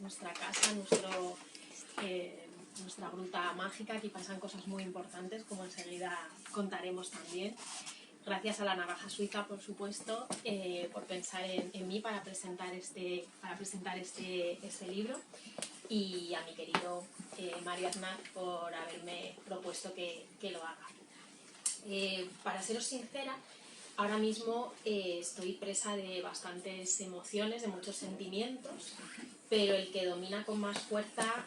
nuestra casa, nuestra gruta mágica. Aquí pasan cosas muy importantes, como enseguida contaremos también. Gracias a la Navaja Suiza, por supuesto, por pensar en mí para presentar este libro, y a mi querido Mario Aznar por haberme propuesto que lo haga. Para seros sincera, ahora mismo estoy presa de bastantes emociones, de muchos sentimientos, pero el que domina con más fuerza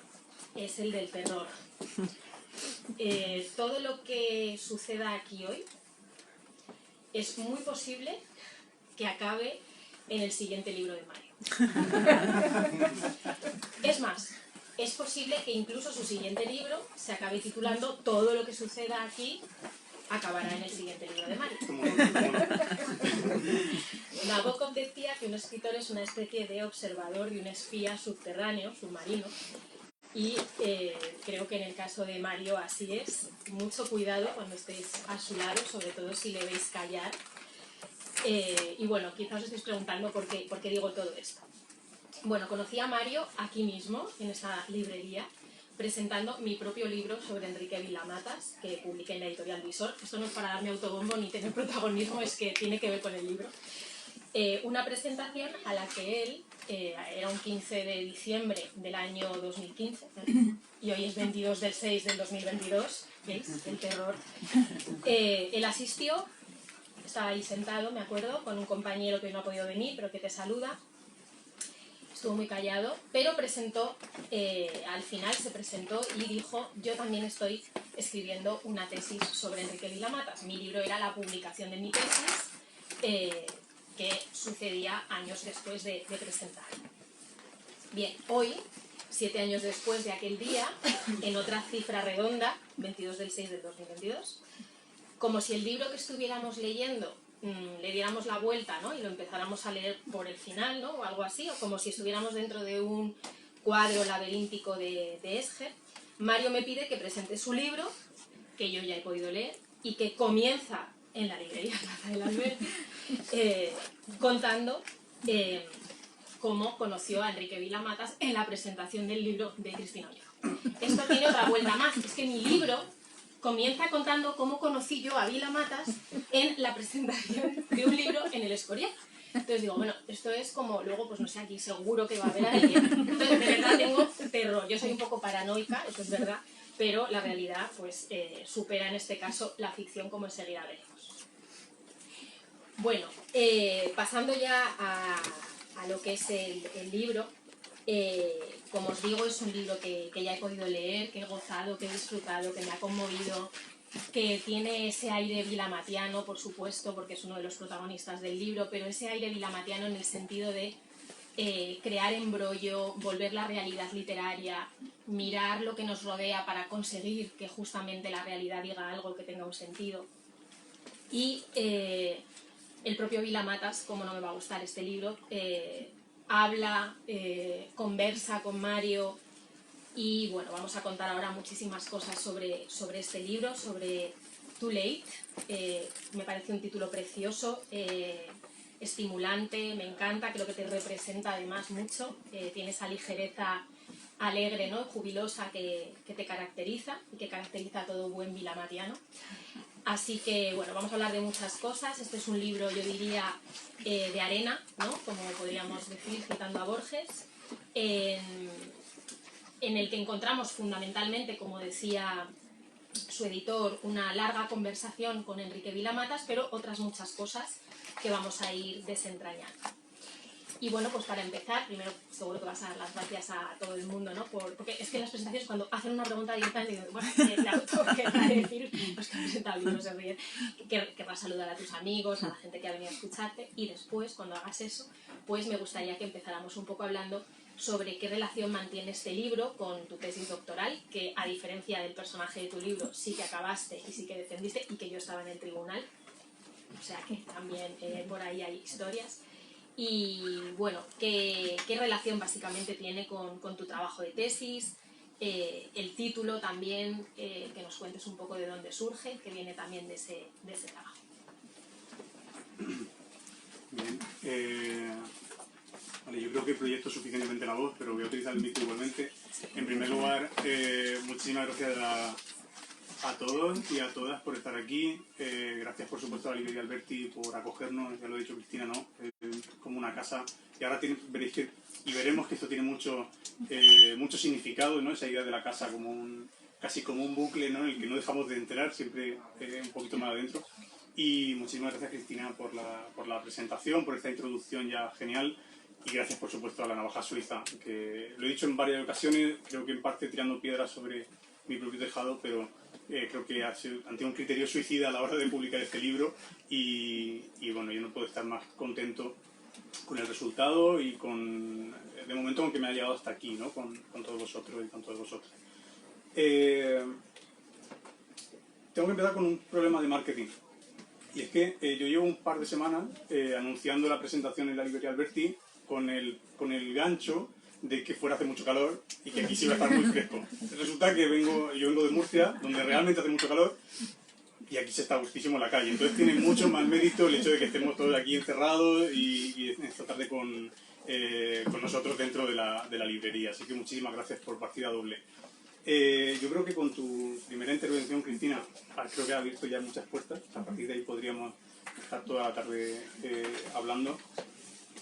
es el del terror. Todo lo que suceda aquí hoy es muy posible que acabe en el siguiente libro de Mario. Es más, es posible que incluso su siguiente libro se acabe titulando Todo lo que suceda aquí acabará en el siguiente libro de Mario. Nabokov decía que un escritor es una especie de observador de un espía subterráneo, submarino, y creo que en el caso de Mario así es. Mucho cuidado cuando estéis a su lado, sobre todo si le veis callar. Y bueno, quizás os estéis preguntando por qué digo todo esto. Bueno, conocí a Mario aquí mismo, en esta librería, presentando mi propio libro sobre Enrique Vila-Matas, que publiqué en la editorial Visor. Esto no es para darme autobombo ni tener protagonismo, es que tiene que ver con el libro. Una presentación a la que él, era un 15 de diciembre del año 2015, y hoy es 22 del 6 del 2022, ¿veis? El terror. Él asistió, estaba ahí sentado, me acuerdo, con un compañero que hoy no ha podido venir, pero que te saluda. Estuvo muy callado, pero presentó, al final se presentó y dijo: yo también estoy escribiendo una tesis sobre Enrique Vila-Matas. Mi libro era la publicación de mi tesis, que sucedía años después de presentar. Bien, hoy, 7 años después de aquel día, en otra cifra redonda, 22 del 6 del 2022, como si el libro que estuviéramos leyendo le diéramos la vuelta, ¿no? Y lo empezáramos a leer por el final, ¿no? O algo así, o como si estuviéramos dentro de un cuadro laberíntico de Escher, Mario me pide que presente su libro, que yo ya he podido leer, y que comienza en la librería Plaza del Alberti, contando cómo conoció a Enrique Vila-Matas en la presentación del libro de Cristina Ollejo. Esto tiene otra vuelta más, es que mi libro comienza contando cómo conocí yo a Vila-Matas en la presentación de un libro en el Escorial. Entonces digo, bueno, esto es como, luego, pues no sé, aquí seguro que va a haber alguien. Entonces, de verdad tengo terror. Yo soy un poco paranoica, eso es verdad, pero la realidad, pues, supera en este caso la ficción, como enseguida veremos. Bueno, pasando ya a lo que es el libro, como os digo, es un libro que ya he podido leer, que he gozado, que he disfrutado, que me ha conmovido, que tiene ese aire vilamatiano, por supuesto, porque es uno de los protagonistas del libro, pero ese aire vilamatiano en el sentido de crear embrollo, volver la realidad literaria, mirar lo que nos rodea para conseguir que justamente la realidad diga algo que tenga un sentido. Y el propio Vila-Matas, como no me va a gustar este libro, habla, conversa con Mario, y bueno, vamos a contar ahora muchísimas cosas sobre este libro, sobre Too Late. Me parece un título precioso, estimulante, me encanta, creo que te representa además mucho, tiene esa ligereza alegre, ¿no?, jubilosa que te caracteriza y que caracteriza a todo buen vilamatiano. Así que, bueno, vamos a hablar de muchas cosas. Este es un libro, yo diría, de arena, ¿no?, como podríamos decir, citando a Borges, en el que encontramos fundamentalmente, como decía su editor, una larga conversación con Enrique Vila-Matas, pero otras muchas cosas que vamos a ir desentrañando. Y bueno, pues para empezar, primero seguro que vas a dar las gracias a todo el mundo, ¿no? Porque es que en las presentaciones, cuando hacen una pregunta directamente, digo, bueno, te auto querrá decir, los que han presentado libros se ríen, querrás saludar a tus amigos, a la gente que ha venido a escucharte, y después, cuando hagas eso, pues me gustaría que empezáramos un poco hablando sobre qué relación mantiene este libro con tu tesis doctoral, que a diferencia del personaje de tu libro, sí que acabaste y sí que defendiste, y que yo estaba en el tribunal, o sea que también por ahí hay historias. Y bueno, ¿qué relación básicamente tiene con tu trabajo de tesis? El título también, que nos cuentes un poco de dónde surge, que viene también de ese trabajo. Bien, Vale, yo creo que proyecto suficientemente la voz, pero voy a utilizar el micro igualmente. En primer lugar, muchísimas gracias a todos y a todas por estar aquí. Gracias, por supuesto, a la librería Alberti por acogernos. Ya lo ha dicho Cristina, ¿no? Como una casa. Y ahora veréis que, y veremos que esto tiene mucho significado, ¿no? Esa idea de la casa como casi como un bucle, ¿no? En el que no dejamos de entrar, siempre un poquito más adentro. Y muchísimas gracias, Cristina, por la presentación, por esta introducción ya genial. Y gracias, por supuesto, a la Navaja Suiza, que lo he dicho en varias ocasiones, creo que en parte tirando piedras sobre mi propio tejado, pero creo que han tenido un criterio suicida a la hora de publicar este libro y bueno, yo no puedo estar más contento con el resultado y de momento con que me ha llegado hasta aquí, ¿no? Con todos vosotros y con todos vosotros. Tengo que empezar con un problema de marketing. Y es que yo llevo un par de semanas anunciando la presentación en la librería Alberti con el gancho de que fuera hace mucho calor y que aquí sí iba a estar muy fresco. Resulta que yo vengo de Murcia, donde realmente hace mucho calor, y aquí se está gustísimo en la calle. Entonces tiene mucho más mérito el hecho de que estemos todos aquí encerrados y esta tarde con nosotros dentro de la librería. Así que muchísimas gracias por partida doble. Yo creo que con tu primera intervención, Cristina, creo que ha abierto ya muchas puertas. A partir de ahí podríamos estar toda la tarde hablando.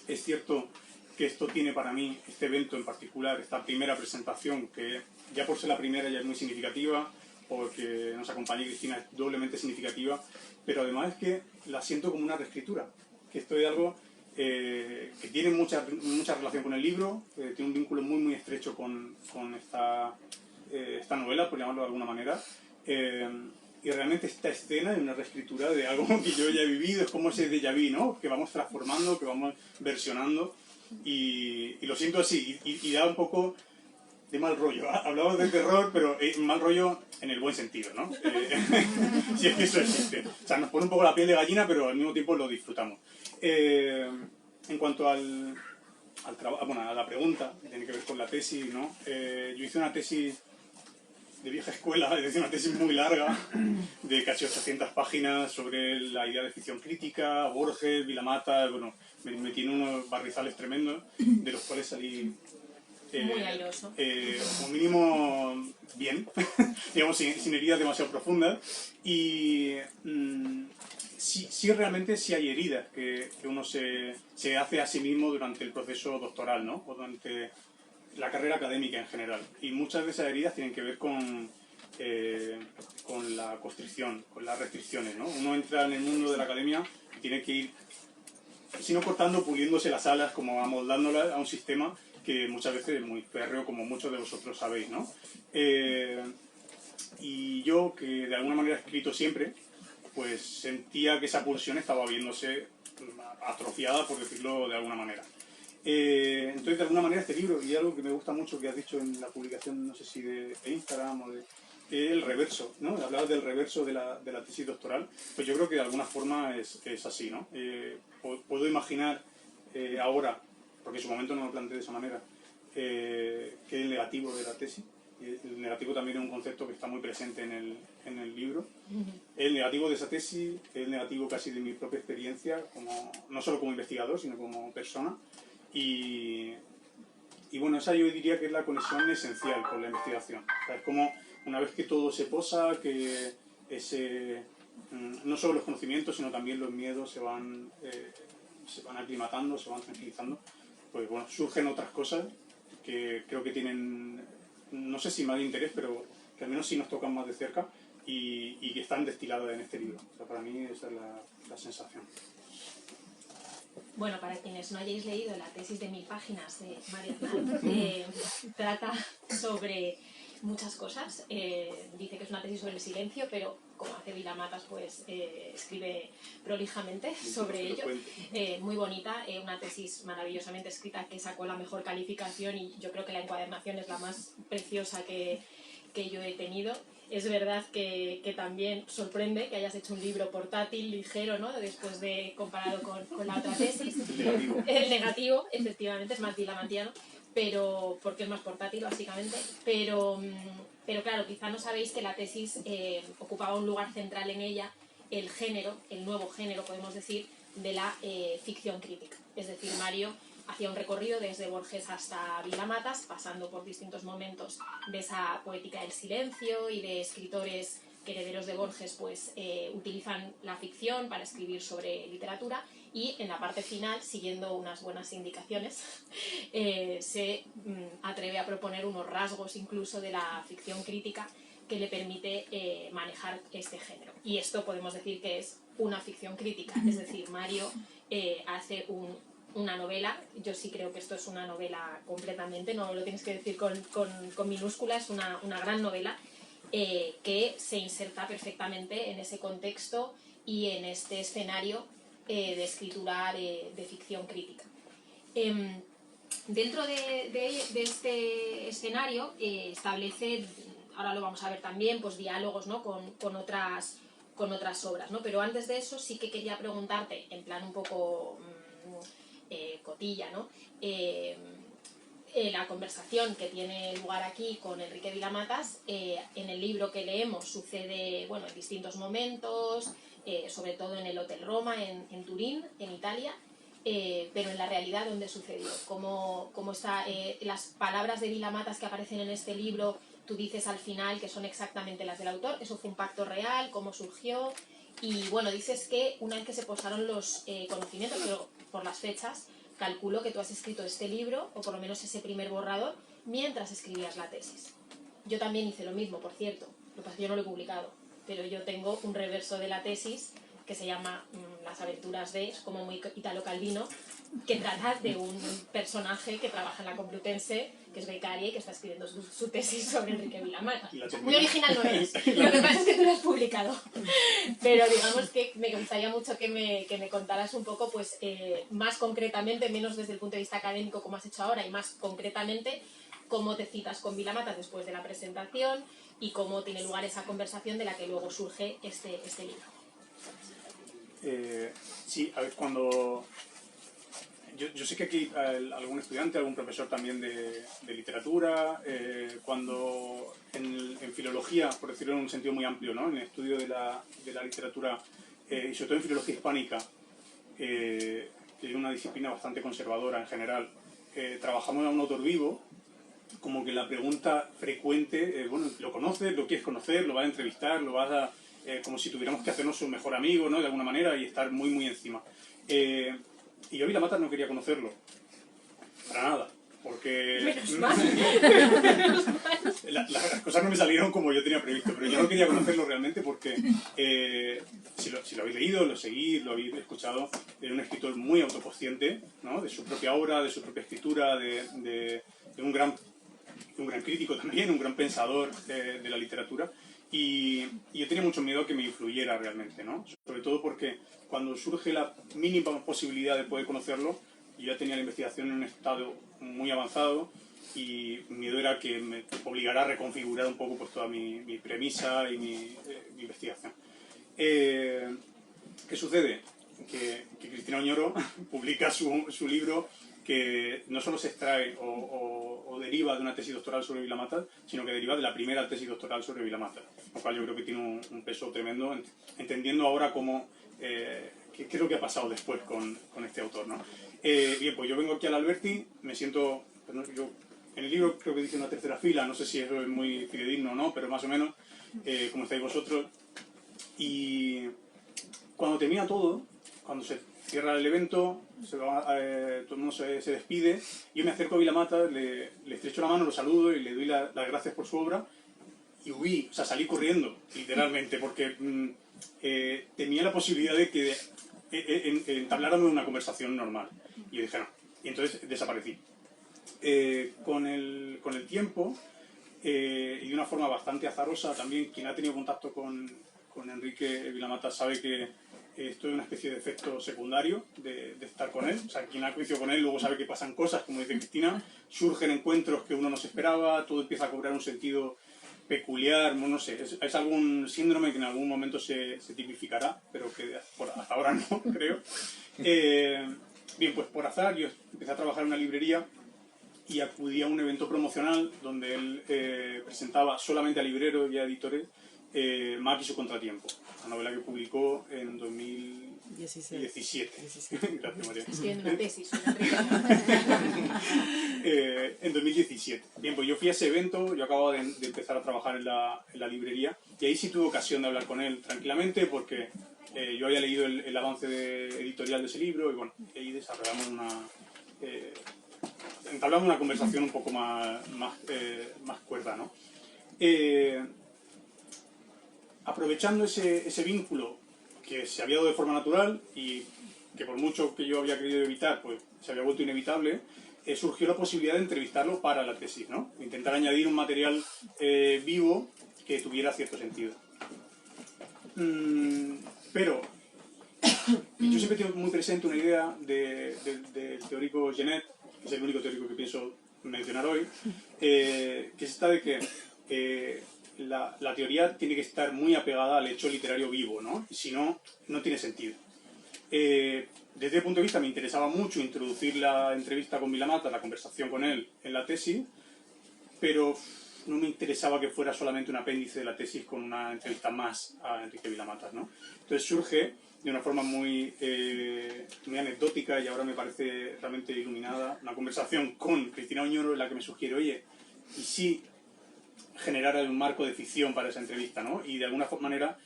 Es cierto que esto tiene para mí, este evento en particular, esta primera presentación, que ya por ser la primera ya es muy significativa, porque nos acompaña Cristina, es doblemente significativa, pero además es que la siento como una reescritura, que esto es algo que tiene mucha relación con el libro, tiene un vínculo muy muy estrecho con esta novela, por llamarlo de alguna manera, y realmente esta escena es una reescritura de algo que yo ya he vivido, es como ese déjà vu, ¿no? Que vamos transformando, que vamos versionando, y lo siento así, y da un poco de mal rollo. Hablamos de terror, pero mal rollo en el buen sentido, ¿no? Si es que eso existe. O sea, nos pone un poco la piel de gallina, pero al mismo tiempo lo disfrutamos. En cuanto al trabajo, bueno, a la pregunta, que tiene que ver con la tesis, ¿no? Yo hice una tesis de vieja escuela, es decir, una tesis muy larga, de casi 800 páginas sobre la idea de ficción crítica, Borges, Vilamata, bueno, me metí en unos barrizales tremendos, de los cuales salí muy airoso. Como mínimo bien, digamos, sin heridas demasiado profundas, y sí realmente sí hay heridas que uno se hace a sí mismo durante el proceso doctoral, ¿no? O durante la carrera académica en general, y muchas de esas heridas tienen que ver con la constricción, con las restricciones, ¿no? Uno entra en el mundo de la academia y tiene que ir, si no cortando, puliéndose las alas, como amoldándolas a un sistema que muchas veces es muy férreo, como muchos de vosotros sabéis, ¿no? Y yo, que de alguna manera he escrito siempre, pues sentía que esa pulsión estaba viéndose atrofiada, por decirlo de alguna manera. Entonces, de alguna manera, este libro, y algo que me gusta mucho que has dicho en la publicación, no sé si de Instagram o el reverso, ¿no? Hablabas del reverso de la tesis doctoral, pues yo creo que de alguna forma es así, ¿no? Puedo imaginar ahora, porque en su momento no lo planteé de esa manera, que el negativo de la tesis, y el negativo también es un concepto que está muy presente en el libro, el negativo de esa tesis, el negativo casi de mi propia experiencia, no solo como investigador, sino como persona, y bueno, esa yo diría que es la conexión esencial con la investigación. O sea, es como una vez que todo se posa, que no solo los conocimientos, sino también los miedos se van aclimatando, se van tranquilizando, pues bueno, surgen otras cosas que creo que tienen, no sé si más de interés, pero que al menos sí nos tocan más de cerca y que están destiladas en este libro. O sea, para mí esa es la sensación. Bueno, para quienes no hayáis leído la tesis de 1000 páginas de Mario Aznar, trata sobre muchas cosas. Dice que es una tesis sobre el silencio, pero como hace Vilamatas, pues escribe prolijamente sobre ello. Muy bonita, una tesis maravillosamente escrita que sacó la mejor calificación, y yo creo que la encuadernación es la más preciosa que yo he tenido. Es verdad que también sorprende que hayas hecho un libro portátil, ligero, ¿no? Después de comparado con la otra tesis. El negativo, efectivamente, es más dilamantiano, pero porque es más portátil, básicamente. Pero claro, quizá no sabéis que la tesis ocupaba un lugar central en ella, el nuevo género, podemos decir, de la ficción crítica. Es decir, Mario hacía un recorrido desde Borges hasta Vilamatas, pasando por distintos momentos de esa poética del silencio y de escritores que, herederos de Borges, pues utilizan la ficción para escribir sobre literatura, y en la parte final, siguiendo unas buenas indicaciones, se atreve a proponer unos rasgos incluso de la ficción crítica que le permite manejar este género. Y esto podemos decir que es una ficción crítica, es decir, Mario hace una novela. Yo sí creo que esto es una novela completamente, no lo tienes que decir con minúsculas, es una gran novela que se inserta perfectamente en ese contexto y en este escenario de escritura de ficción crítica. Dentro de este escenario establece, ahora lo vamos a ver también, pues diálogos, ¿no?, con otras obras, ¿no? Pero antes de eso sí que quería preguntarte, en plan un poco cotilla, ¿no? La conversación que tiene lugar aquí con Enrique Vilamatas, en el libro que leemos sucede, bueno, en distintos momentos, sobre todo en el Hotel Roma, en Turín, en Italia, pero en la realidad, ¿dónde sucedió? ¿Cómo está? Las palabras de Vilamatas que aparecen en este libro, tú dices al final que son exactamente las del autor. ¿Eso fue un pacto real? ¿Cómo surgió? Y bueno, dices que una vez que se posaron los conocimientos, pero por las fechas, calculo que tú has escrito este libro, o por lo menos ese primer borrador, mientras escribías la tesis. Yo también hice lo mismo, por cierto. Lo que pasa es que yo no lo he publicado, pero yo tengo un reverso de la tesis que se llama Las aventuras de, es como muy Italo Calvino, que trata de un personaje que trabaja en la Complutense, que es becaria y que está escribiendo su tesis sobre Enrique Vilamatas. Muy original no es, lo que pasa es que tú lo has publicado. Pero digamos que me gustaría mucho que me contaras un poco, pues más concretamente, menos desde el punto de vista académico como has hecho ahora, y más concretamente cómo te citas con Vilamatas después de la presentación y cómo tiene lugar esa conversación de la que luego surge este libro. Sí, a ver, cuando... Yo sé que aquí hay algún estudiante, algún profesor también de literatura, cuando en filología, por decirlo en un sentido muy amplio, ¿no?, en el estudio de la literatura, y sobre todo en filología hispánica, que es una disciplina bastante conservadora en general, trabajamos a un autor vivo, como que la pregunta frecuente, bueno, ¿lo conoces? ¿Lo quieres conocer? ¿Lo vas a entrevistar? ¿Lo vas a...? Como si tuviéramos que hacernos un mejor amigo, ¿no?, de alguna manera, y estar muy, muy encima. Y yo a Vilamatas no quería conocerlo. Para nada. Porque... Menos mal. Las cosas no me salieron como yo tenía previsto, pero yo no quería conocerlo realmente porque, si lo habéis leído, lo seguís, lo habéis escuchado, era un escritor muy autoconsciente, ¿no?, de su propia obra, de su propia escritura, de un gran crítico también, un gran pensador de la literatura. Y yo tenía mucho miedo a que me influyera realmente, ¿no? Sobre todo porque cuando surge la mínima posibilidad de poder conocerlo, yo ya tenía la investigación en un estado muy avanzado y mi miedo era que me obligara a reconfigurar un poco pues toda mi premisa y mi investigación. ¿Qué sucede? Que Cristina Oñoro publica su libro, que no solo se extrae o deriva de una tesis doctoral sobre Vilamatas, sino que deriva de la primera tesis doctoral sobre Vilamatas, lo cual yo creo que tiene un peso tremendo, entendiendo ahora cómo, qué es lo que ha pasado después con este autor, ¿no? Bien, pues yo vengo aquí al Alberti, me siento, pues, yo en el libro creo que dice una tercera fila, no sé si eso es muy fidedigno o no, pero más o menos, como estáis vosotros, y cuando termina todo, cuando se cierra el evento, todo el mundo se despide, yo me acerco a Vilamatas, le estrecho la mano, lo saludo y le doy las gracias por su obra, y huí, o sea, salí corriendo, literalmente, porque tenía la posibilidad de que entabláramos una conversación normal. Y yo dije, no. Y entonces desaparecí. Con el tiempo, y de una forma bastante azarosa también, quien ha tenido contacto con Enrique Vilamatas sabe que esto es una especie de efecto secundario de estar con él. O sea, quien ha coincidido con él luego sabe que pasan cosas, como dice Cristina, surgen encuentros que uno no se esperaba, todo empieza a cobrar un sentido peculiar, no sé, es algún síndrome que en algún momento se tipificará, pero que hasta ahora no, creo. Bien, pues por azar yo empecé a trabajar en una librería y acudí a un evento promocional donde él presentaba solamente a libreros y a editores, Mac y su contratiempo, una novela que publicó en 2017. Gracias, María. Escribiendo una tesis. En 2017. Bien, pues yo fui a ese evento, yo acababa de empezar a trabajar en la librería y ahí sí tuve ocasión de hablar con él tranquilamente porque yo había leído el avance editorial de ese libro y bueno, ahí desarrollamos entablamos una conversación un poco más cuerda, ¿no? Aprovechando ese vínculo que se había dado de forma natural y que por mucho que yo había querido evitar, pues se había vuelto inevitable, surgió la posibilidad de entrevistarlo para la tesis, ¿no? Intentar añadir un material vivo que tuviera cierto sentido. Pero yo siempre tengo muy presente una idea del teórico Genet, que es el único teórico que pienso mencionar hoy, que es esta de que la teoría tiene que estar muy apegada al hecho literario vivo, ¿no? Y si no, no tiene sentido. Desde ese punto de vista me interesaba mucho introducir la entrevista con Vilamata, la conversación con él en la tesis, pero no me interesaba que fuera solamente un apéndice de la tesis con una entrevista más a Enrique Vilamatas, ¿no? Entonces surge de una forma muy anecdótica y ahora me parece realmente iluminada una conversación con Cristina Oñoro en la que me sugiere, oye, ¿y si generara un marco de ficción para esa entrevista, ¿no? Y de alguna manera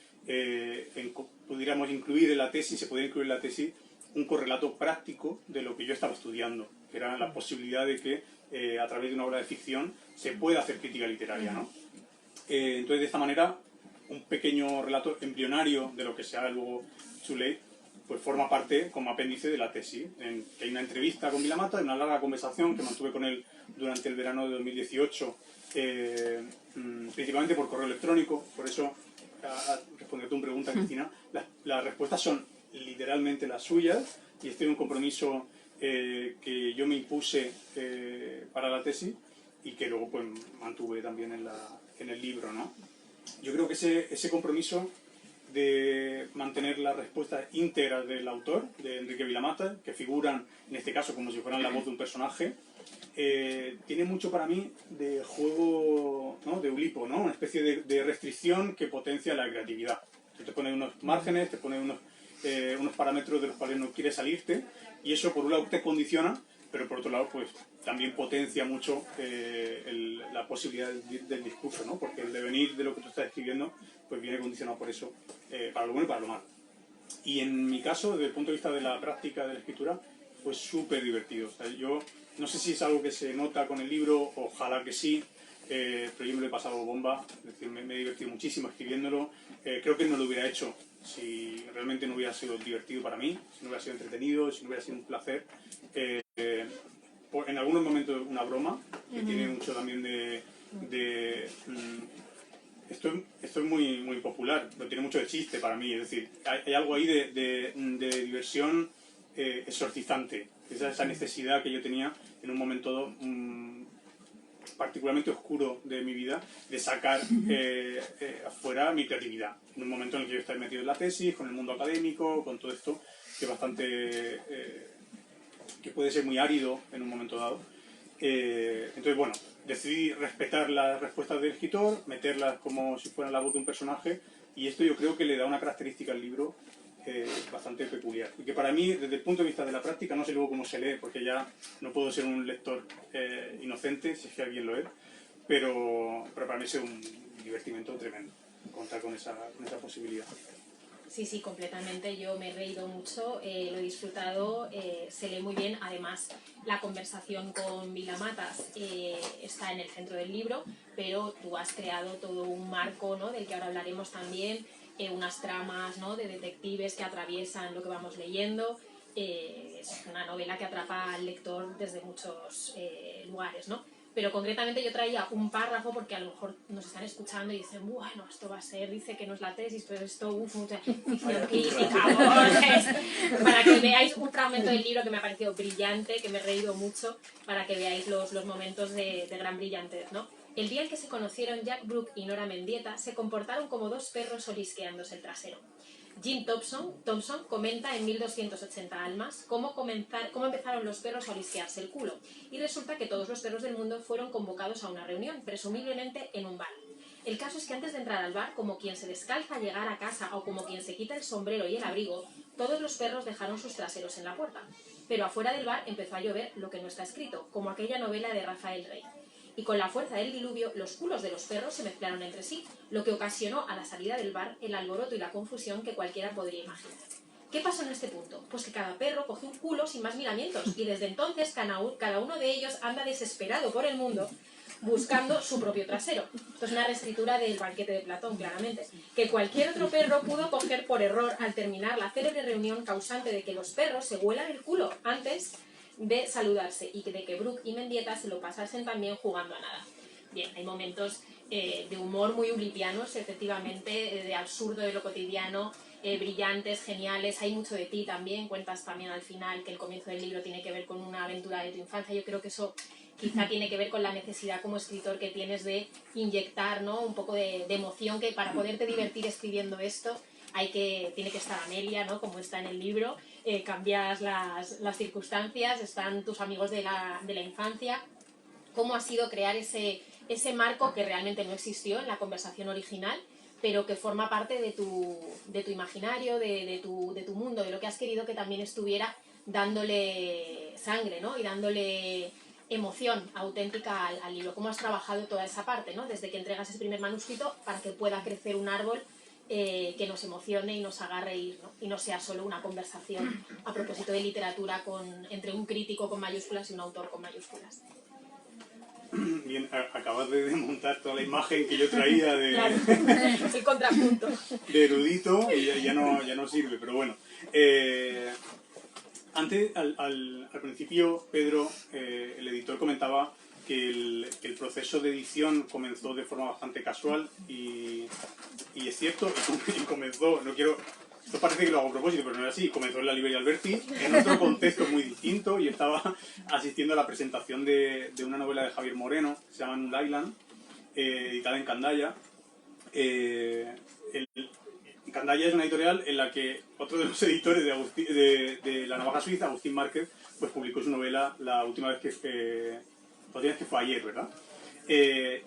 pudiéramos incluir en la tesis, se podría incluir en la tesis un correlato práctico de lo que yo estaba estudiando, que era la posibilidad de que a través de una obra de ficción se pueda hacer crítica literaria, ¿no? Entonces, de esta manera, un pequeño relato embrionario de lo que sea luego Too Late, pues forma parte como apéndice de la tesis. Hay una entrevista con Vilamata, una larga conversación que mantuve con él durante el verano de 2018, principalmente por correo electrónico. Por eso, a responder a tu pregunta, Cristina, las respuestas son literalmente las suyas y este es un compromiso que yo me impuse para la tesis y que luego pues mantuve también en el libro, ¿no? Yo creo que ese compromiso de mantener las respuestas íntegras del autor, de Enrique Vilamata, que figuran en este caso como si fueran la voz de un personaje, tiene mucho para mí de juego, ¿no? De Ulipo, ¿no? Una especie de restricción que potencia la creatividad. Te pone unos márgenes, te pone unos parámetros de los cuales no quieres salirte y eso por un lado te condiciona, pero por otro lado pues también potencia mucho la posibilidad del discurso, ¿no? Porque el devenir de lo que tú estás escribiendo pues viene condicionado por eso, para lo bueno y para lo malo. Y en mi caso, desde el punto de vista de la práctica de la escritura, fue súper divertido. O sea, yo no sé si es algo que se nota con el libro, ojalá que sí, pero yo me lo he pasado bomba, es decir, me he divertido muchísimo escribiéndolo. Creo que no lo hubiera hecho si realmente no hubiera sido divertido para mí, si no hubiera sido entretenido, si no hubiera sido un placer. En algunos momentos una broma, que tiene mucho también esto es muy popular, pero tiene mucho de chiste para mí, es decir, hay algo ahí de diversión exorcizante, esa necesidad que yo tenía en un momento particularmente oscuro de mi vida, de sacar afuera mi creatividad, en un momento en el que yo estaba metido en la tesis, con el mundo académico, con todo esto, que es bastante... que puede ser muy árido en un momento dado. Entonces, bueno, decidí respetar las respuestas del escritor, meterlas como si fueran la voz de un personaje, y esto yo creo que le da una característica al libro bastante peculiar. Y que para mí, desde el punto de vista de la práctica, no sé luego cómo se lee, porque ya no puedo ser un lector inocente, si es que alguien lo es, pero para mí es un divertimento tremendo contar con esa posibilidad. Sí, sí, completamente. Yo me he reído mucho, lo he disfrutado, se lee muy bien. Además, la conversación con Vilamatas está en el centro del libro, pero tú has creado todo un marco, ¿no? Del que ahora hablaremos también, unas tramas, ¿no? De detectives que atraviesan lo que vamos leyendo. Es una novela que atrapa al lector desde muchos lugares, ¿no? Pero concretamente yo traía un párrafo porque a lo mejor nos están escuchando y dicen, bueno, esto va a ser, dice que no es la tesis, pero esto, mucha ficción crítica, para que veáis un fragmento del libro que me ha parecido brillante, que me he reído mucho, para que veáis los momentos de gran brillantez, ¿no? El día en que se conocieron Jack Brooke y Nora Mendieta se comportaron como dos perros olisqueándose el trasero. Jim Thompson comenta en 1280 almas cómo empezaron los perros a olisquearse el culo, y resulta que todos los perros del mundo fueron convocados a una reunión, presumiblemente en un bar. El caso es que antes de entrar al bar, como quien se descalza a llegar a casa o como quien se quita el sombrero y el abrigo, todos los perros dejaron sus traseros en la puerta. Pero afuera del bar empezó a llover lo que no está escrito, como aquella novela de Rafael Rey. Y con la fuerza del diluvio, los culos de los perros se mezclaron entre sí, lo que ocasionó a la salida del bar el alboroto y la confusión que cualquiera podría imaginar. ¿Qué pasó en este punto? Pues que cada perro cogió un culo sin más miramientos, y desde entonces cada uno de ellos anda desesperado por el mundo buscando su propio trasero. Esto es una reescritura del Banquete de Platón, claramente, que cualquier otro perro pudo coger por error al terminar la célebre reunión causante de que los perros se huelan el culo antes de saludarse y de que Brooke y Mendieta se lo pasasen también jugando a nada. Bien, hay momentos de humor muy eulipianos, efectivamente, de absurdo de lo cotidiano, brillantes, geniales. Hay mucho de ti también, cuentas también al final que el comienzo del libro tiene que ver con una aventura de tu infancia. Yo creo que eso quizá tiene que ver con la necesidad como escritor que tienes de inyectar, ¿no?, un poco de emoción, que para poderte divertir escribiendo esto tiene que estar Amelia, ¿no?, como está en el libro, cambias las circunstancias, están tus amigos de la infancia. ¿Cómo ha sido crear ese marco que realmente no existió en la conversación original, pero que forma parte de tu imaginario, de tu mundo, de lo que has querido que también estuviera dándole sangre, ¿no?, y dándole emoción auténtica al libro? ¿Cómo has trabajado toda esa parte, ¿no?, desde que entregas ese primer manuscrito para que pueda crecer un árbol que nos emocione y nos haga reír, ¿no?, y no sea solo una conversación a propósito de literatura entre un crítico con mayúsculas y un autor con mayúsculas? Bien, acabas de desmontar toda la imagen que yo traía de, claro, el contrapunto. De erudito, y ya no sirve, pero bueno. Antes, al principio, Pedro, el editor, comentaba que el proceso de edición comenzó de forma bastante casual, y es cierto, y comenzó, esto parece que lo hago a propósito, pero no era así. Comenzó en la librería Alberti, en otro contexto muy distinto. Yo estaba asistiendo a la presentación de una novela de Javier Moreno, que se llama Null Island, editada en Candaya. Candaya es una editorial en la que otro de los editores de La Navaja Suiza, Agustín Márquez, pues publicó su novela la última vez que fue ayer, ¿verdad?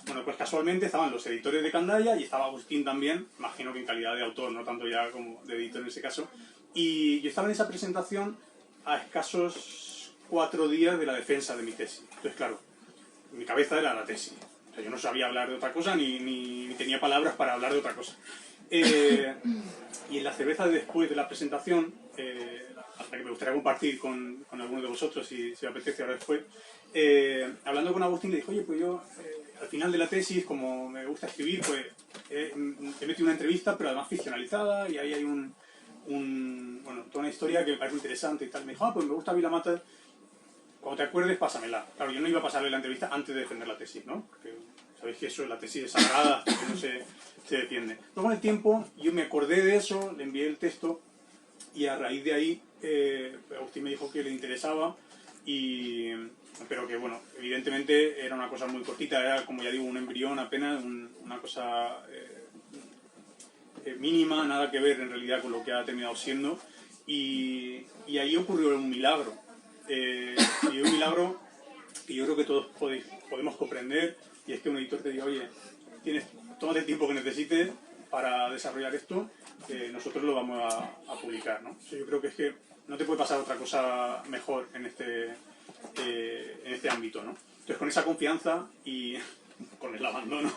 Bueno, pues casualmente estaban los editores de Candaya y estaba Agustín también, imagino que en calidad de autor, no tanto ya como de editor en ese caso. Y yo estaba en esa presentación a escasos 4 días de la defensa de mi tesis. Entonces, claro, mi cabeza era la tesis. O sea, yo no sabía hablar de otra cosa ni tenía palabras para hablar de otra cosa. Y en la cerveza después de la presentación, hasta que me gustaría compartir con alguno de vosotros, si me apetece ahora después, hablando con Agustín, le dije, oye, pues yo al final de la tesis, como me gusta escribir, pues he metido una entrevista, pero además ficcionalizada, y ahí hay bueno, toda una historia que me parece interesante y tal. Me dijo, pues me gusta Vila Matas, cuando te acuerdes, pásamela. Claro, yo no iba a pasarle la entrevista antes de defender la tesis, ¿no? Porque sabéis que eso, la tesis es sagrada, hasta que no se defiende. Luego, con el tiempo, yo me acordé de eso, le envié el texto, y a raíz de ahí, Agustín me dijo que le interesaba, pero que, bueno, evidentemente era una cosa muy cortita, era, como ya digo, un embrión apenas, una cosa mínima, nada que ver en realidad con lo que ha terminado siendo, y ahí ocurrió un milagro. Y un milagro que yo creo que todos podemos comprender, y es que un editor te diga, oye, tómate el tiempo que necesites para desarrollar esto, nosotros lo vamos a publicar, ¿no? Yo creo que es que no te puede pasar otra cosa mejor en este ámbito, ¿no? Entonces, con esa confianza y con el abandono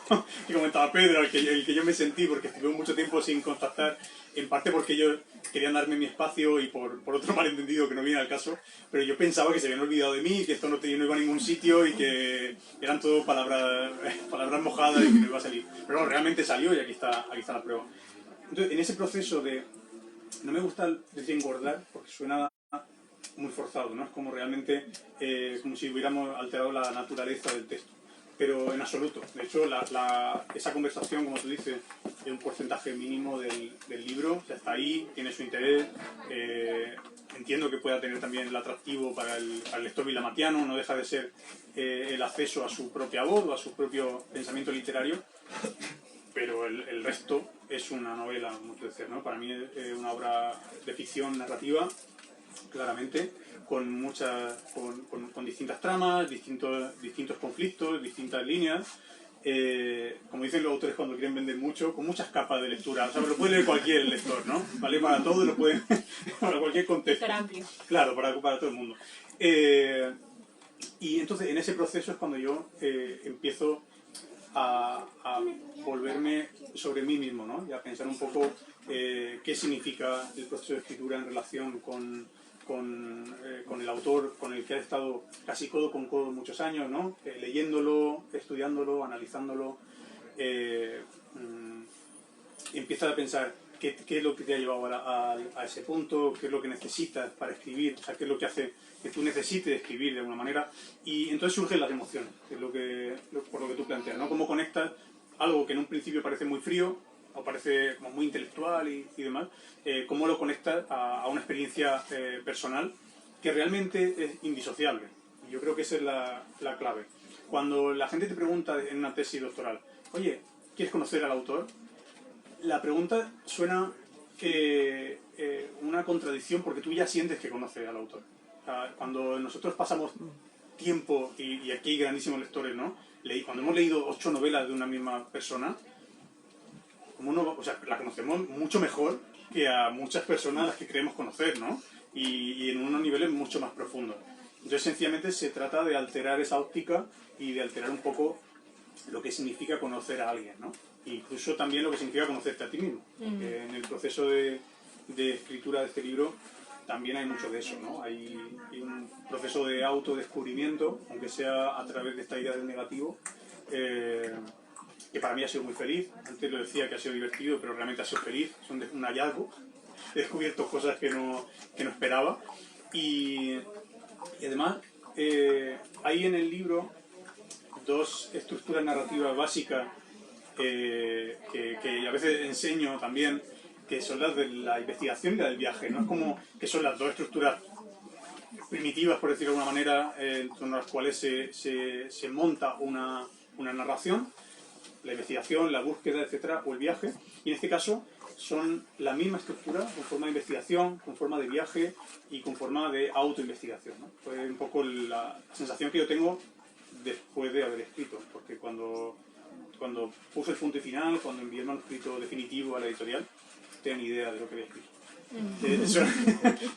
que comentaba Pedro, el que yo me sentí, porque estuve mucho tiempo sin contactar, en parte porque ellos querían darme mi espacio y por otro malentendido que no viene al caso, pero yo pensaba que se habían olvidado de mí, que esto no iba a ningún sitio y que eran todo palabras mojadas y que no iba a salir. Pero bueno, realmente salió, y aquí está la prueba. Entonces, en ese proceso no me gusta decir engordar, porque suena muy forzado, ¿no? Es como realmente, como si hubiéramos alterado la naturaleza del texto. Pero en absoluto. De hecho, esa conversación, como tú dices, es un porcentaje mínimo del libro. O sea, está ahí, tiene su interés. Entiendo que pueda tener también el atractivo para el lector vilamatiano. No deja de ser el acceso a su propia voz o a su propio pensamiento literario. Pero el resto es una novela, como tú decías, ¿no? Para mí es una obra de ficción narrativa, claramente, con distintas tramas, distintos conflictos, distintas líneas, como dicen los autores cuando quieren vender mucho, con muchas capas de lectura. O sea, lo puede leer cualquier lector, ¿no? Vale para todo y lo pueden para cualquier contexto. Claro, para todo el mundo. Y entonces en ese proceso es cuando yo empiezo a volverme sobre mí mismo, ¿no? Y a pensar un poco qué significa el proceso de escritura en relación con el autor con el que ha estado casi codo con codo muchos años, ¿no? Leyéndolo, estudiándolo, analizándolo, empieza a pensar qué es lo que te ha llevado a ese punto, qué es lo que necesitas para escribir, o sea, qué es lo que hace que tú necesites escribir de alguna manera, y entonces surgen las emociones, que es por lo que tú planteas, ¿no? Cómo conectas algo que en un principio parece muy frío, o parece como muy intelectual y demás, cómo lo conectas a una experiencia personal que realmente es indisociable. Y yo creo que esa es la clave. Cuando la gente te pregunta en una tesis doctoral, oye, ¿quieres conocer al autor? La pregunta suena una contradicción porque tú ya sientes que conoces al autor. Cuando nosotros pasamos tiempo, y aquí hay grandísimos lectores, ¿no? Cuando hemos leído 8 novelas de una misma persona, o sea, la conocemos mucho mejor que a muchas personas a las que creemos conocer, ¿no? Y en unos niveles mucho más profundos. Entonces, sencillamente se trata de alterar esa óptica y de alterar un poco lo que significa conocer a alguien, ¿no? Incluso también lo que significa conocerte a ti mismo. Porque en el proceso de escritura de este libro también hay mucho de eso, ¿no? Hay un proceso de autodescubrimiento, aunque sea a través de esta idea del negativo, que para mí ha sido muy feliz. Antes lo decía que ha sido divertido, pero realmente ha sido feliz. Son un hallazgo. He descubierto cosas que no esperaba. Y además, hay en el libro 2 estructuras narrativas básicas que a veces enseño también, que son las de la investigación y la del viaje, ¿no? Es como que son las 2 estructuras primitivas, por decirlo de alguna manera, en torno a las cuales se monta una narración, la investigación, la búsqueda, etcétera, o el viaje, y en este caso son la misma estructura, con forma de investigación, con forma de viaje y con forma de autoinvestigación, ¿no? Fue un poco la sensación que yo tengo después de haber escrito, porque cuando puse el punto y final, cuando envié el manuscrito definitivo a la editorial, no tenía ni idea de lo que había escrito.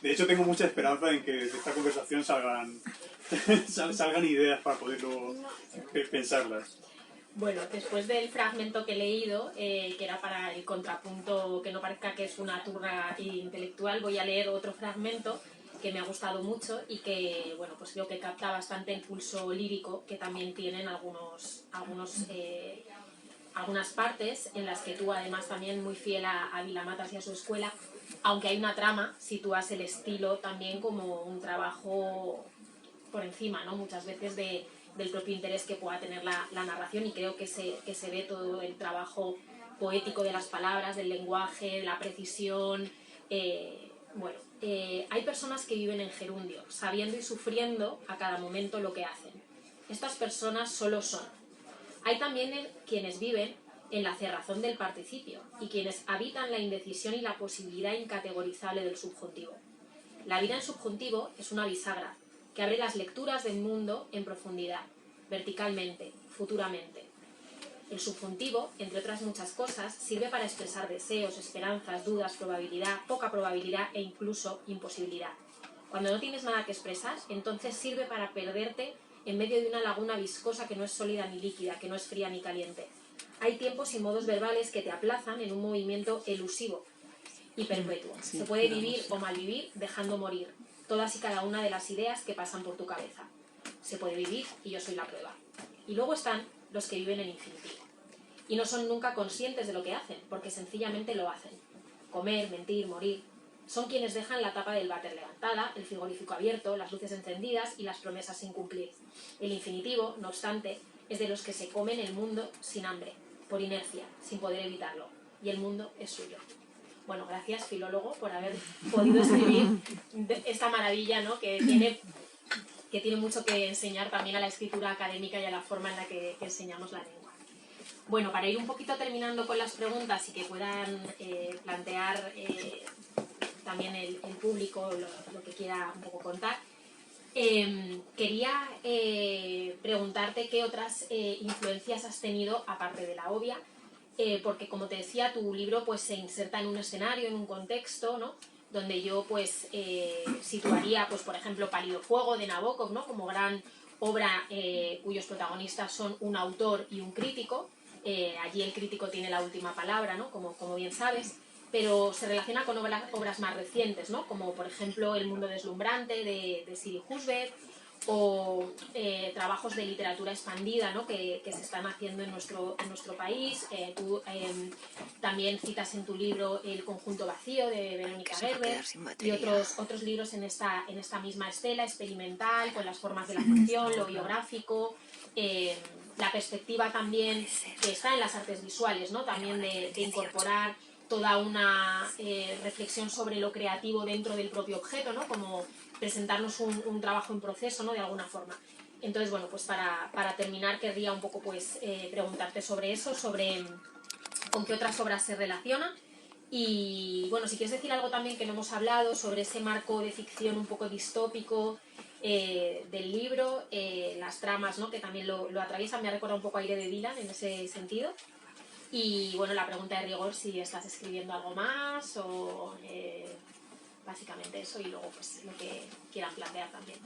De hecho, tengo mucha esperanza en que de esta conversación salgan ideas para poderlo pensarlas. Bueno, después del fragmento que he leído, que era para el contrapunto, que no parezca que es una turra intelectual, voy a leer otro fragmento que me ha gustado mucho y que, bueno, pues creo que capta bastante el pulso lírico que también tienen algunas partes en las que tú, además, también muy fiel a Vilamatas y a su escuela, aunque hay una trama, sitúas el estilo también como un trabajo por encima, ¿no? Muchas veces del propio interés que pueda tener la narración, y creo que se ve todo el trabajo poético de las palabras, del lenguaje, de la precisión. Hay personas que viven en gerundio, sabiendo y sufriendo a cada momento lo que hacen. Estas personas solo son. Hay también quienes viven en la cerrazón del participio y quienes habitan la indecisión y la posibilidad incategorizable del subjuntivo. La vida en subjuntivo es una bisagra que abre las lecturas del mundo en profundidad, verticalmente, futuramente. El subjuntivo, entre otras muchas cosas, sirve para expresar deseos, esperanzas, dudas, probabilidad, poca probabilidad e incluso imposibilidad. Cuando no tienes nada que expresar, entonces sirve para perderte en medio de una laguna viscosa que no es sólida ni líquida, que no es fría ni caliente. Hay tiempos y modos verbales que te aplazan en un movimiento elusivo y perpetuo. Se puede vivir o malvivir dejando morir todas y cada una de las ideas que pasan por tu cabeza. Se puede vivir y yo soy la prueba. Y luego están los que viven en infinitivo. Y no son nunca conscientes de lo que hacen, porque sencillamente lo hacen. Comer, mentir, morir. Son quienes dejan la tapa del váter levantada, el frigorífico abierto, las luces encendidas y las promesas sin cumplir. El infinitivo, no obstante, es de los que se comen el mundo sin hambre, por inercia, sin poder evitarlo. Y el mundo es suyo. Bueno, gracias, filólogo, por haber podido escribir esta maravilla, ¿no? que tiene mucho que enseñar también a la escritura académica y a la forma en la que enseñamos la lengua. Bueno, para ir un poquito terminando con las preguntas y que puedan plantear también el público lo que quiera un poco contar, Quería preguntarte qué otras influencias has tenido, aparte de la obvia, porque como te decía, tu libro pues, se inserta en un escenario, en un contexto, ¿no? Donde yo pues, situaría, pues, por ejemplo, Pálido Fuego de Nabokov, ¿no? Como gran obra cuyos protagonistas son un autor y un crítico. Allí el crítico tiene la última palabra, ¿no? Como bien sabes, pero se relaciona con obras más recientes, ¿no? Como por ejemplo El mundo deslumbrante de Siri Husbeth, o trabajos de literatura expandida, ¿no? que se están haciendo en nuestro país. Tú también citas en tu libro El conjunto vacío de Verónica Gerber y otros libros en esta misma estela experimental, con las formas de la ficción, lo biográfico, la perspectiva también que está en las artes visuales, ¿no? También de incorporar toda una reflexión sobre lo creativo dentro del propio objeto, ¿no? Como presentarnos un trabajo en proceso, ¿no? De alguna forma. Entonces, bueno, pues para terminar querría un poco pues preguntarte sobre eso, sobre con qué otras obras se relaciona y, bueno, si quieres decir algo también que no hemos hablado sobre ese marco de ficción un poco distópico del libro, las tramas, ¿no? Que también lo atraviesan, me ha recordado un poco a Aire de Dylan en ese sentido. Y bueno, la pregunta de rigor, si estás escribiendo algo más o básicamente eso y luego pues lo que quieran plantear también.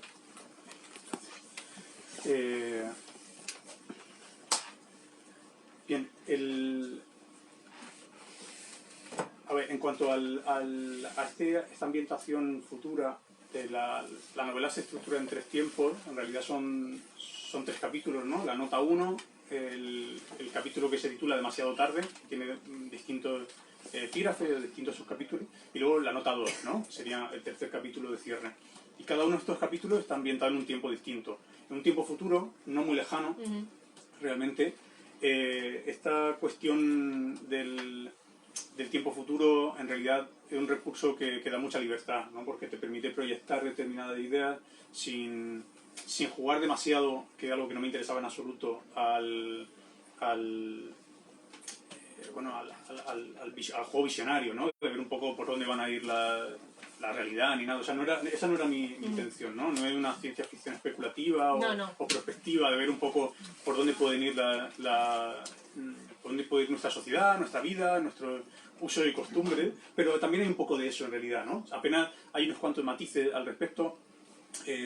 Bien, a ver, en cuanto a esta ambientación futura, la novela se estructura en 3 tiempos, en realidad son 3 capítulos, ¿no? La nota 1, el capítulo que se titula Demasiado tarde, tiene distintos epígrafes, distintos subcapítulos, y luego la nota 2, ¿no? Sería el tercer capítulo de cierre. Y cada uno de estos capítulos está ambientado en un tiempo distinto. En un tiempo futuro, no muy lejano, realmente, esta cuestión del tiempo futuro en realidad es un recurso que da mucha libertad, ¿no? Porque te permite proyectar determinadas ideas sin jugar demasiado, que es algo que no me interesaba en absoluto, al juego visionario, ¿no? De ver un poco por dónde van a ir la realidad ni nada. O sea, esa no era mi intención, ¿no? No es una ciencia ficción especulativa o prospectiva de ver un poco por dónde pueden ir por dónde puede ir nuestra sociedad, nuestra vida, nuestro uso y costumbre, pero también hay un poco de eso en realidad, ¿no? Apenas hay unos cuantos matices al respecto,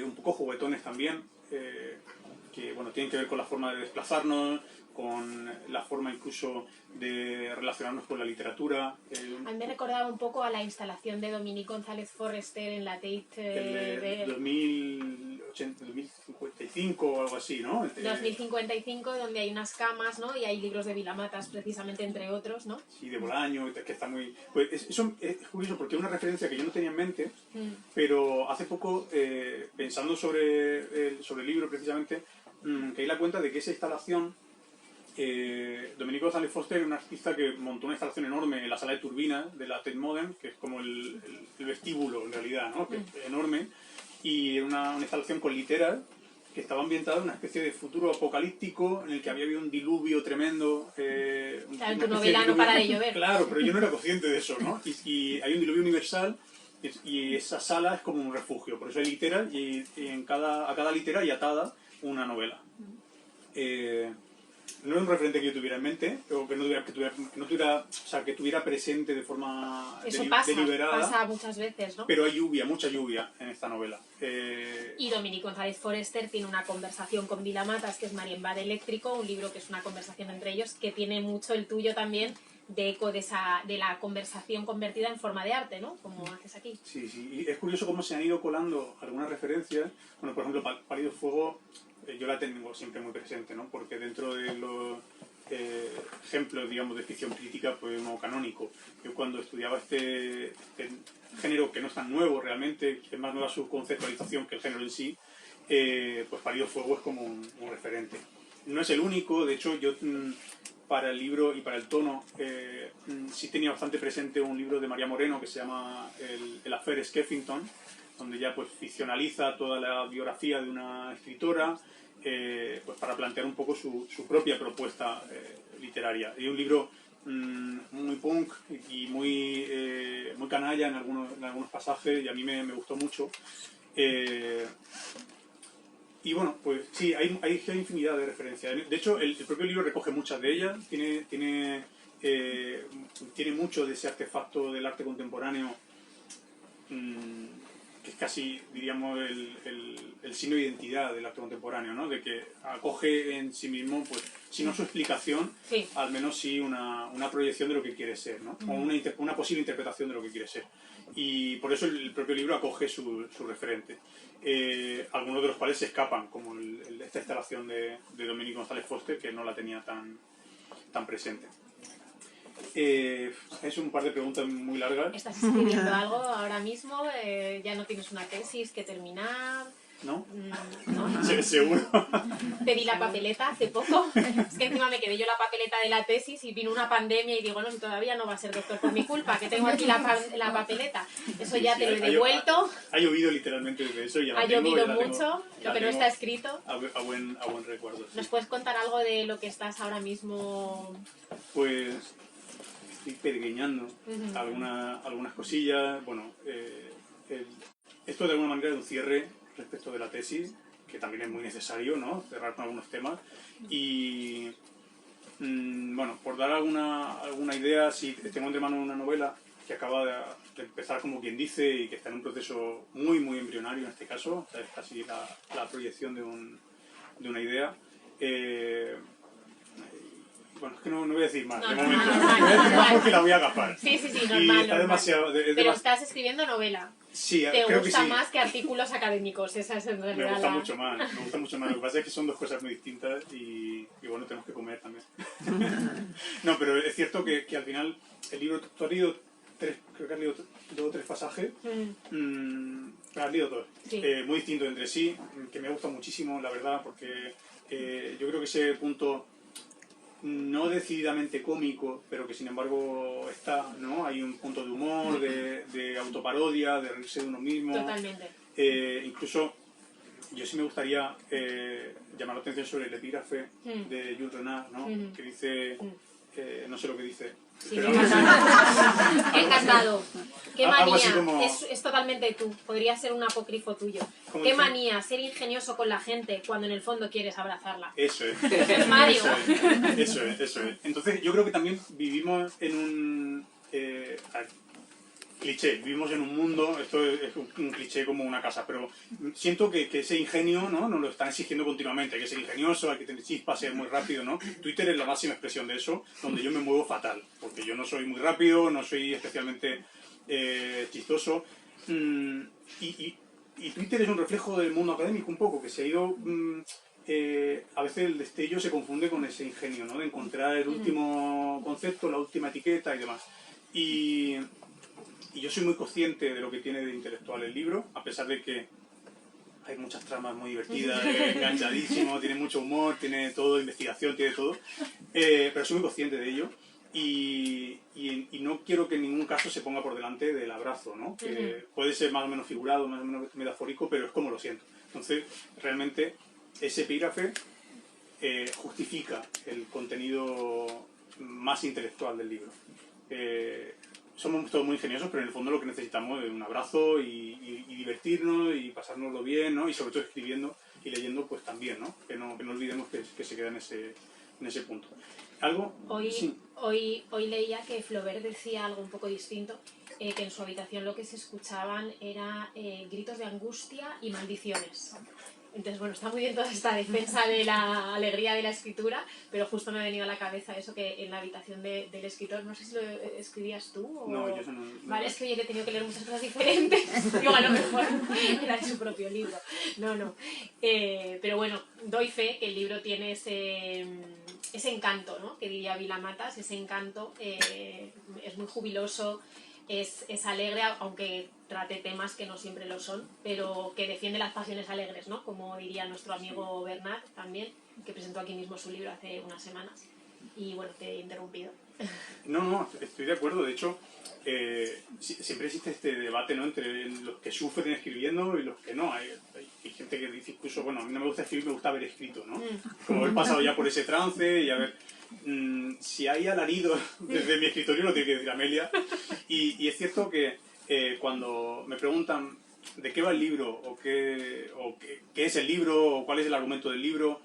un poco juguetones también, que bueno, tienen que ver con la forma de desplazarnos, con la forma incluso de relacionarnos con la literatura. A mí me recordaba un poco a la instalación de Dominique González Forrester en la Tate de 2055 o algo así, ¿no? 2055, donde hay unas camas, ¿no? Y hay libros de Vilamatas, precisamente, entre otros, ¿no? Sí, de Bolaño, que está muy... Pues eso es curioso porque es una referencia que yo no tenía en mente, pero hace poco, pensando sobre el libro precisamente, caí la cuenta de que esa instalación, Dominique González Forrester es un artista que montó una instalación enorme en la sala de turbinas de la Tate Modern, que es como el vestíbulo en realidad, ¿no? Que es enorme, y una instalación con literas que estaba ambientada en una especie de futuro apocalíptico en el que había habido un diluvio tremendo. Claro, en tu novela no para de llover. Claro, pero yo no era consciente de eso, ¿no? Y hay un diluvio universal y esa sala es como un refugio. Por eso hay literas y a cada litera hay atada una novela. No es un referente que yo tuviera en mente, o que que tuviera presente de forma deliberada. Pasa muchas veces, ¿no? Pero hay lluvia, mucha lluvia en esta novela. Y Dominique González Forrester tiene una conversación con Vilamatas, que es Marienbad Eléctrico, un libro que es una conversación entre ellos, que tiene mucho el tuyo también, de eco de la conversación convertida en forma de arte, ¿no? Como haces aquí. Sí, sí. Y es curioso cómo se han ido colando algunas referencias. Bueno, por ejemplo, Pálido Fuego, yo la tengo siempre muy presente, ¿no? Porque dentro de los ejemplos, digamos, de ficción crítica, pues no canónico. Yo cuando estudiaba este género, que no es tan nuevo realmente, que es más nueva su conceptualización que el género en sí, pues Pálido Fuego es como un referente. No es el único, de hecho, yo para el libro y para el tono sí tenía bastante presente un libro de María Moreno que se llama El Affaire Skeffington, donde ya pues ficcionaliza toda la biografía de una escritora, pues para plantear un poco su propia propuesta literaria. Y un libro muy punk y muy canalla en algunos pasajes, y a mí me gustó mucho. Y bueno, pues sí, hay infinidad de referencias. De hecho, el propio libro recoge muchas de ellas, tiene mucho de ese artefacto del arte contemporáneo, que es casi, diríamos, el signo de identidad del arte contemporáneo, ¿no? De que acoge en sí mismo, pues, si no su explicación, sí, al menos sí una proyección de lo que quiere ser, ¿no? O una posible interpretación de lo que quiere ser. Y por eso el propio libro acoge su referente. Algunos de los cuales se escapan, como esta instalación de Dominique González Foster, que no la tenía tan presente. Es un par de preguntas muy largas. ¿Estás escribiendo algo ahora mismo? ¿Ya no tienes una tesis que terminar? ¿No? ¿No? Sí, seguro. Pedí la papeleta hace poco. Es que encima me quedé yo la papeleta de la tesis y vino una pandemia y digo, no, si todavía no va a ser doctor por mi culpa, que tengo aquí la papeleta. Eso ya te lo he devuelto. Ha llovido literalmente desde eso. Ya ha llovido mucho, lo que no está escrito. A buen recuerdo. Sí. ¿Nos puedes contar algo de lo que estás ahora mismo? Pues estoy peregueñando algunas cosillas. Bueno, esto de alguna manera es un cierre respecto de la tesis, que también es muy necesario, ¿no? Cerrar con algunos temas. Y bueno, por dar alguna idea, sí, tengo entre manos una novela que acaba de empezar, como quien dice, y que está en un proceso muy, muy embrionario en este caso. O sea, es casi la proyección de una idea. Bueno, es que no voy a decir más, de momento. No voy a decir más porque la voy a agafar. Sí, normal. Está demasiado... Pero estás escribiendo novela. Sí, ¿Te creo gusta que sí. más que artículos académicos? Esa es en realidad me gusta mucho más. Lo que pasa es que son dos cosas muy distintas y bueno, tenemos que comer también. No, pero es cierto que al final el libro... Tú has leído creo que has leído 2 o 3 pasajes. Has leído 2. Sí. Muy distintos entre sí, que me gusta muchísimo, la verdad, porque yo creo que ese punto... no decididamente cómico, pero que sin embargo está, ¿no? Hay un punto de humor, de autoparodia, de reírse de uno mismo. Totalmente. Incluso, yo sí me gustaría llamar la atención sobre el epígrafe de Jules Renard, ¿no? Que dice, no sé lo que dice. Sí, me ha encantado. Qué manía, como... es totalmente tú, podría ser un apócrifo tuyo. Qué manía, ser ingenioso con la gente cuando en el fondo quieres abrazarla. Eso es. Es Mario. Eso es. Entonces yo creo que también vivimos en un... cliché, vivimos en un mundo, esto es un cliché como una casa, pero siento que ese ingenio, ¿no? Nos lo están exigiendo continuamente, hay que ser ingenioso, hay que tener chispa, ser muy rápido, ¿no? Twitter es la máxima expresión de eso, donde yo me muevo fatal, porque yo no soy muy rápido, no soy especialmente chistoso, y Twitter es un reflejo del mundo académico un poco, que se ha ido... a veces el destello se confunde con ese ingenio, ¿no? De encontrar el último concepto, la última etiqueta y demás. Y yo soy muy consciente de lo que tiene de intelectual el libro, a pesar de que hay muchas tramas muy divertidas, enganchadísimo, tiene mucho humor, tiene todo, investigación, tiene todo, pero soy muy consciente de ello y no quiero que en ningún caso se ponga por delante del abrazo, ¿no? Que puede ser más o menos figurado, más o menos metafórico, pero es como lo siento. Entonces, realmente, ese epígrafe justifica el contenido más intelectual del libro. Somos todos muy ingeniosos, pero en el fondo lo que necesitamos es un abrazo y divertirnos y pasárnoslo bien, ¿no? Y sobre todo escribiendo y leyendo, pues también, ¿no? Que no olvidemos que se queda en ese punto. ¿Algo? Sí. Hoy leía que Flaubert decía algo un poco distinto, que en su habitación lo que se escuchaban era gritos de angustia y maldiciones. Entonces, bueno, está muy bien toda esta defensa de la alegría de la escritura, pero justo me ha venido a la cabeza eso que en la habitación del escritor, no sé si lo escribías tú o... No, yo eso no... Vale, es que hoy he tenido que leer muchas cosas diferentes. Digo, a lo mejor era de su propio libro. No. Pero bueno, doy fe que el libro tiene ese encanto, ¿no? Que diría Vila Matas, ese encanto es muy jubiloso, es alegre, aunque trate temas que no siempre lo son, pero que defiende las pasiones alegres, ¿no? Como diría nuestro amigo Bernat también, que presentó aquí mismo su libro hace unas semanas. Y bueno, te he interrumpido. No, estoy de acuerdo. De hecho, siempre existe este debate, ¿no? Entre los que sufren escribiendo y los que no. Hay gente que dice incluso, bueno, a mí no me gusta escribir, me gusta haber escrito, ¿no? Como haber pasado ya por ese trance y haber... si hay alaridos desde mi escritorio, lo tiene que decir Amelia. Y es cierto que cuando me preguntan de qué va el libro, o qué es el libro, o cuál es el argumento del libro,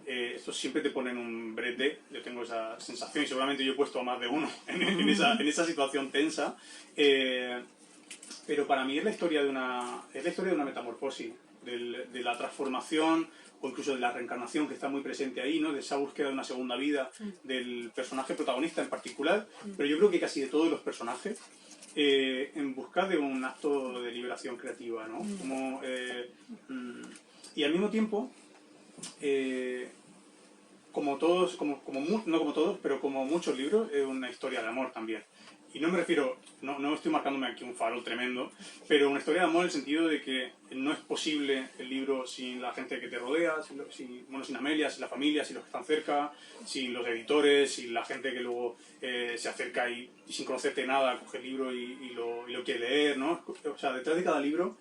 esto siempre te pone en un brete. Yo tengo esa sensación y seguramente yo he puesto a más de uno en esa situación tensa. Pero para mí es la historia de una metamorfosis, de la transformación o incluso de la reencarnación que está muy presente ahí, ¿no? De esa búsqueda de una segunda vida del personaje protagonista en particular, pero yo creo que casi de todos los personajes, en busca de un acto de liberación creativa, ¿no? Y al mismo tiempo, como todos, no como todos, pero como muchos libros, es una historia de amor también. Y no me refiero, no estoy marcándome aquí un farol tremendo, pero una historia de amor en el sentido de que no es posible el libro sin la gente que te rodea, sin Amelia, sin la familia, sin los que están cerca, sin los editores, sin la gente que luego se acerca y sin conocerte nada coge el libro y lo quiere leer, ¿no? O sea, detrás de cada libro,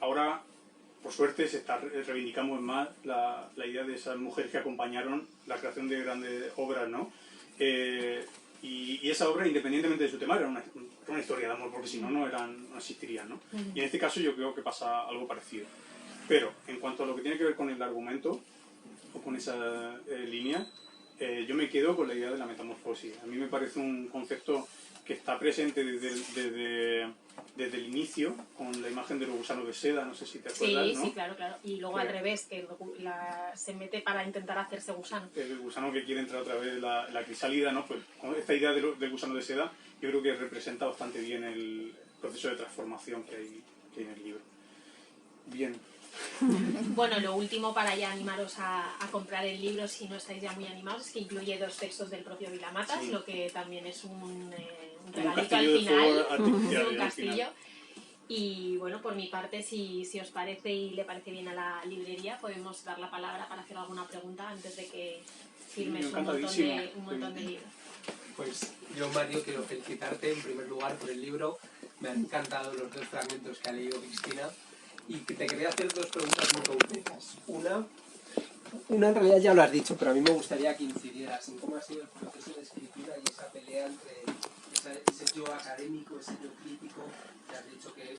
ahora, por suerte, reivindicamos más la idea de esas mujeres que acompañaron la creación de grandes obras, ¿no? Y esa obra, independientemente de su tema, era una historia de amor, porque si no, no existirían, ¿no? Y en este caso yo creo que pasa algo parecido. Pero, en cuanto a lo que tiene que ver con el argumento, o con esa línea, yo me quedo con la idea de la metamorfosis. A mí me parece un concepto que está presente desde el inicio, con la imagen de los gusanos de seda, no sé si te acuerdas, sí, ¿no? Sí, claro. Y luego al revés, que se mete para intentar hacerse gusano. El gusano que quiere entrar otra vez la crisálida, ¿no? Pues esta idea del gusano de seda, yo creo que representa bastante bien el proceso de transformación que hay en el libro. Bien. Bueno, lo último para ya animaros a comprar el libro si no estáis ya muy animados es que incluye 2 textos del propio Vilamatas, lo que también es un regalito al final, un castillo. Y bueno, por mi parte, si os parece y le parece bien a la librería, podemos dar la palabra para hacer alguna pregunta antes de que firmes un montón de libros. Pues yo, Mario, quiero felicitarte en primer lugar por el libro. Me han encantado los 2 fragmentos que ha leído Cristina. Y te quería hacer 2 preguntas muy concretas. Una en realidad ya lo has dicho, pero a mí me gustaría que incidieras en cómo ha sido el proceso de escritura y esa pelea entre ese yo académico, ese yo crítico, que has dicho que